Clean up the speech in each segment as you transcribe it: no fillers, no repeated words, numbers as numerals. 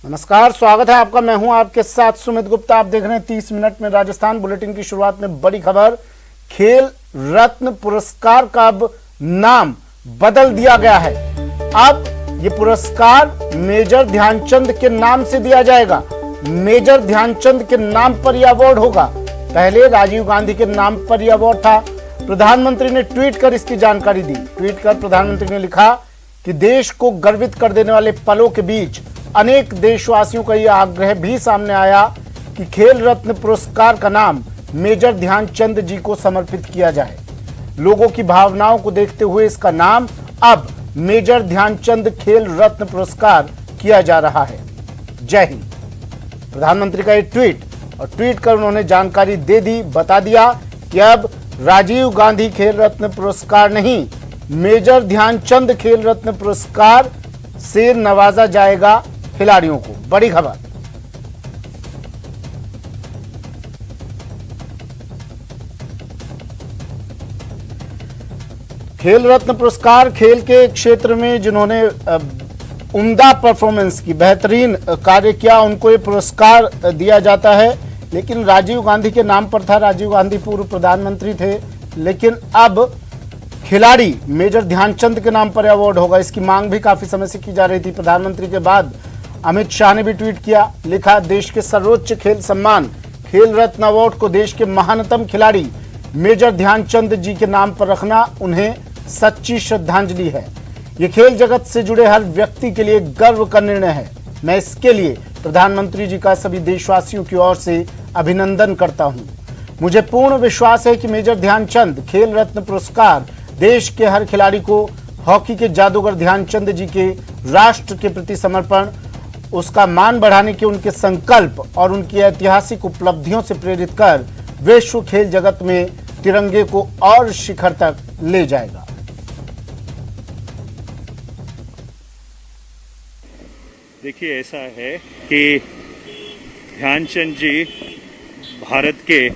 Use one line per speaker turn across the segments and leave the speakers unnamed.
नमस्कार, स्वागत है आपका। मैं हूं आपके साथ सुमित गुप्ता। आप देख रहे हैं 30 मिनट में राजस्थान। बुलेटिन की शुरुआत में बड़ी खबर, खेल रत्न पुरस्कार का अब नाम बदल दिया गया है। अब ये पुरस्कार मेजर ध्यानचंद के नाम से दिया जाएगा। मेजर ध्यानचंद के नाम पर यह अवार्ड होगा। पहले राजीव गांधी के नाम पर यह अवार्ड था। प्रधानमंत्री ने ट्वीट कर इसकी जानकारी दी। ट्वीट कर प्रधानमंत्री ने लिखा कि देश को गर्वित कर देने वाले पलों के बीच अनेक देशवासियों का यह आग्रह भी सामने आया कि खेल रत्न पुरस्कार का नाम मेजर ध्यानचंद जी को समर्पित किया जाए। लोगों की भावनाओं को देखते हुए इसका नाम अब मेजर ध्यानचंद खेल रत्न पुरस्कार किया जा रहा है। जय हिंद। प्रधानमंत्री का ये ट्वीट, और ट्वीट कर उन्होंने जानकारी दे दी, बता दिया कि अब राजीव गांधी खेल रत्न पुरस्कार नहीं, मेजर ध्यानचंद खेल रत्न पुरस्कार से नवाजा जाएगा खिलाड़ियों को। बड़ी खबर। खेल रत्न पुरस्कार खेल के क्षेत्र में जिन्होंने उम्दा परफॉर्मेंस की, बेहतरीन कार्य किया, उनको ये पुरस्कार दिया जाता है। लेकिन राजीव गांधी के नाम पर था। राजीव गांधी पूर्व प्रधानमंत्री थे, लेकिन अब खिलाड़ी मेजर ध्यानचंद के नाम पर अवार्ड होगा। इसकी मांग भी काफी समय से की जा रही थी। प्रधानमंत्री के बाद अमित शाह ने भी ट्वीट किया, लिखा देश के सर्वोच्च खेल सम्मान खेल रत्न अवार्ड को देश के महानतम खिलाड़ी मेजर ध्यानचंद जी के नाम पर रखना उन्हें सच्ची श्रद्धांजलि है। ये खेल जगत से जुड़े हर व्यक्ति के लिए गर्व का निर्णय है। मैं इसके लिए प्रधानमंत्री जी का सभी देशवासियों की ओर से अभिनंदन करता हूं। मुझे पूर्ण विश्वास है कि मेजर ध्यानचंद खेल रत्न पुरस्कार देश के हर खिलाड़ी को हॉकी के जादूगर ध्यानचंद जी के राष्ट्र के प्रति समर्पण, उसका मान बढ़ाने के उनके संकल्प और उनकी ऐतिहासिक उपलब्धियों से प्रेरित कर विश्व खेल जगत में तिरंगे को और शिखर तक ले जाएगा।
देखिए, ऐसा है कि ध्यानचंद जी भारत के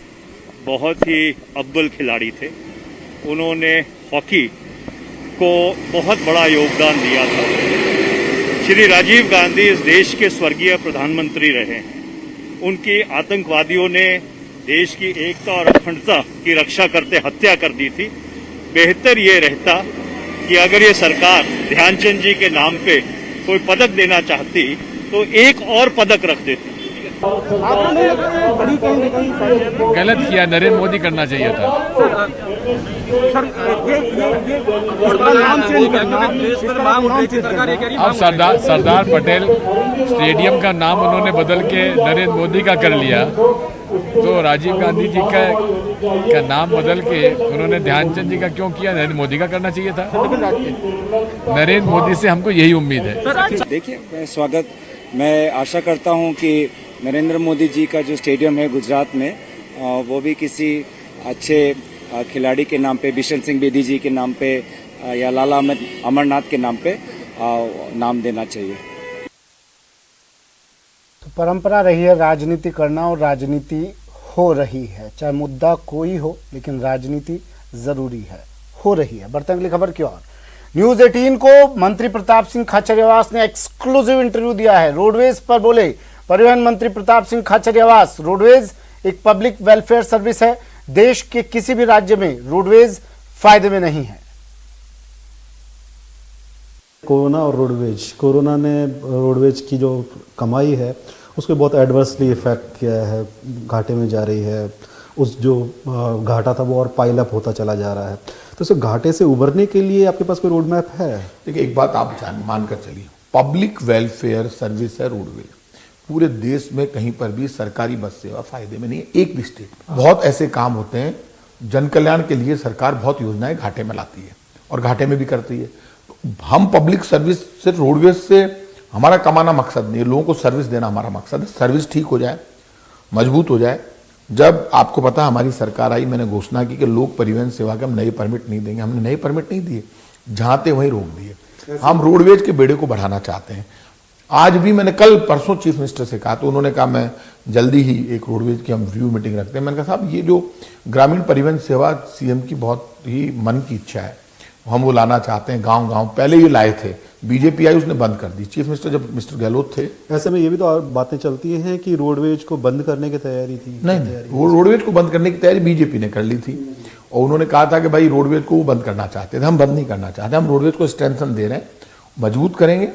बहुत ही अव्वल खिलाड़ी थे। उन्होंने हॉकी को बहुत बड़ा योगदान दिया था। श्री राजीव गांधी इस देश के स्वर्गीय प्रधानमंत्री रहे। उनकी आतंकवादियों ने देश की एकता और अखंडता की रक्षा करते हत्या कर दी थी। बेहतर ये रहता कि अगर ये सरकार ध्यानचंद जी के नाम पे कोई पदक देना चाहती तो एक और पदक रख देती।
गलत किया, नरेंद्र मोदी करना चाहिए था। अब सरदार पटेल स्टेडियम का नाम उन्होंने बदल के नरेंद्र मोदी का कर लिया, तो राजीव गांधी जी का नाम बदल के उन्होंने ध्यानचंद जी का क्यों किया? नरेंद्र मोदी का करना चाहिए था। नरेंद्र मोदी से हमको यही उम्मीद है।
देखिए, स्वागत, मैं आशा करता हूं कि नरेंद्र मोदी जी का जो स्टेडियम है गुजरात में, वो भी किसी अच्छे खिलाड़ी के नाम पे, बिशन सिंह बेदी जी के नाम पे या लाला अमरनाथ के नाम पे नाम देना चाहिए।
तो परंपरा रही है राजनीति करना, और राजनीति हो रही है। चाहे मुद्दा कोई हो, लेकिन राजनीति जरूरी है, हो रही है। बढ़ते अगली खबर की ओर। न्यूज 18 को मंत्री प्रताप सिंह खाचरियावास ने एक्सक्लूसिव इंटरव्यू दिया है। रोडवेज पर बोले परिवहन मंत्री प्रताप सिंह खाचरियावास, रोडवेज एक पब्लिक वेलफेयर सर्विस है। देश के किसी भी राज्य में रोडवेज फायदे में नहीं है।
कोरोना और रोडवेज, कोरोना ने रोडवेज की जो कमाई है उसको बहुत एडवर्सली इफेक्ट किया है। घाटे में जा रही है। उस जो घाटा था वो और पाइल अप होता चला जा रहा है। तो इस घाटे से उभरने के लिए आपके पास कोई रोड मैप है?
देखिए, एक बात आप मान कर चलिए, पब्लिक वेलफेयर सर्विस है रोडवेज। पूरे देश में कहीं पर भी सरकारी बस सेवा फायदे में नहीं है, एक भी स्टेट। बहुत ऐसे काम होते हैं, जन कल्याण के लिए सरकार बहुत योजनाएं घाटे में लाती है और घाटे में भी करती है। हम पब्लिक सर्विस सिर्फ रोडवेज से हमारा कमाना मकसद नहीं है, लोगों को सर्विस देना हमारा मकसद है। सर्विस ठीक हो जाए, मजबूत हो जाए। जब आपको पता हमारी सरकार आई, मैंने घोषणा की कि लोक परिवहन सेवा के हम नए परमिट नहीं देंगे। हमने नए परमिट नहीं दिए, जहां थे वहीं रोक दिए। हम रोडवेज के बेड़े को बढ़ाना चाहते हैं। आज भी मैंने कल परसों चीफ मिनिस्टर से कहा, तो उन्होंने कहा मैं जल्दी ही एक रोडवेज की हम रिव्यू मीटिंग रखते हैं। मैंने कहा साहब, ये जो ग्रामीण परिवहन सेवा सीएम की बहुत ही मन की इच्छा है, हम वो लाना चाहते हैं। गांव गांव पहले ये लाए थे, बीजेपी आई उसने बंद कर दी। चीफ मिनिस्टर जब मिस्टर गहलोत थे,
ऐसे में ये भी तो और बातें चलती हैं कि रोडवेज को बंद करने की तैयारी थी।
नहीं, रोडवेज को बंद करने की तैयारी बीजेपी ने कर ली थी और उन्होंने कहा था कि भाई रोडवेज को वो बंद करना चाहते थे, हम बंद नहीं करना चाहते, हम रोडवेज को स्ट्रेंथन दे रहे हैं, मजबूत करेंगे।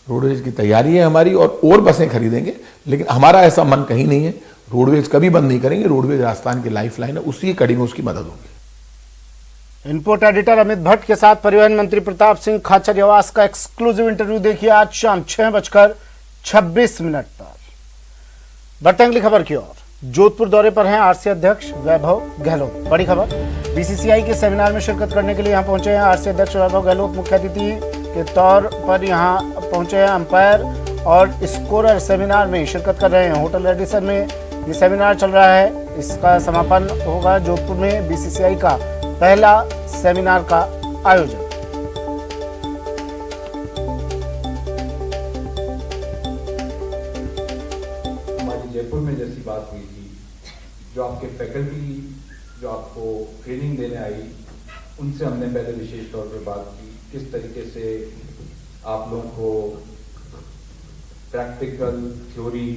रोडवेज की तैयारी है हमारी और बसें खरीदेंगे, लेकिन हमारा ऐसा मन कहीं नहीं है, रोडवेज कभी बंद नहीं करेंगे। रोडवेज राजस्थान की लाइफ लाइन है, उसी कड़ी में उसकी मदद होगी।
इनपुट एडिटर अमित भट्ट के साथ परिवहन मंत्री प्रताप सिंह खाचरियावास का एक्सक्लूसिव इंटरव्यू देखिए आज शाम 6:26 पर। बढ़ते हैं अगली खबर की ओर। जोधपुर दौरे पर हैं आरसी अध्यक्ष वैभव गहलोत। बड़ी खबर, बीसीसीआई के सेमिनार में शिरकत करने के लिए यहां पहुंचे हैं आरसी अध्यक्ष वैभव गहलोत। मुख्य अतिथि के तौर पर यहां पहुंचे हैं अंपायर और स्कोरर सेमिनार में शिरकत कर रहे हैं। होटल रेडिसन में ये सेमिनार चल रहा है, इसका समापन होगा। जोधपुर में बीसीसीआई का पहला सेमिनार का आयोजन।
हमारी जयपुर में जैसी बात हुई थी, जो आपके फैकल्टी जो आपको ट्रेनिंग देने आई, उनसे हमने पहले विशेष तौर पर बात की, किस तरीके से आप लोगों को प्रैक्टिकल थ्योरी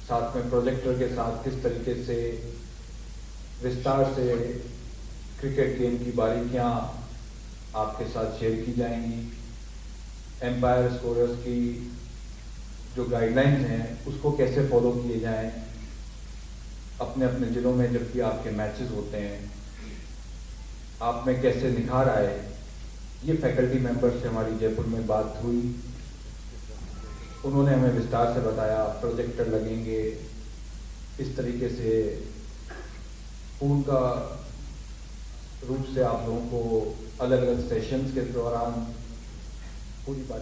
साथ में प्रोजेक्टर के साथ किस तरीके से विस्तार से क्रिकेट गेम की बारीकियां आपके साथ शेयर की जाएंगी। एम्पायर स्कोरर्स की जो गाइडलाइंस हैं उसको कैसे फॉलो किए जाएं अपने अपने जिलों में, जबकि आपके मैचेस होते हैं, आप में कैसे निखार आए। ये फैकल्टी मेंबर से हमारी जयपुर में बात हुई, उन्होंने हमें विस्तार से बताया प्रोजेक्टर लगेंगे, इस तरीके से पूर्ण का रूप से आप लोगों को अलग अलग सेशंस के दौरान पूरी बात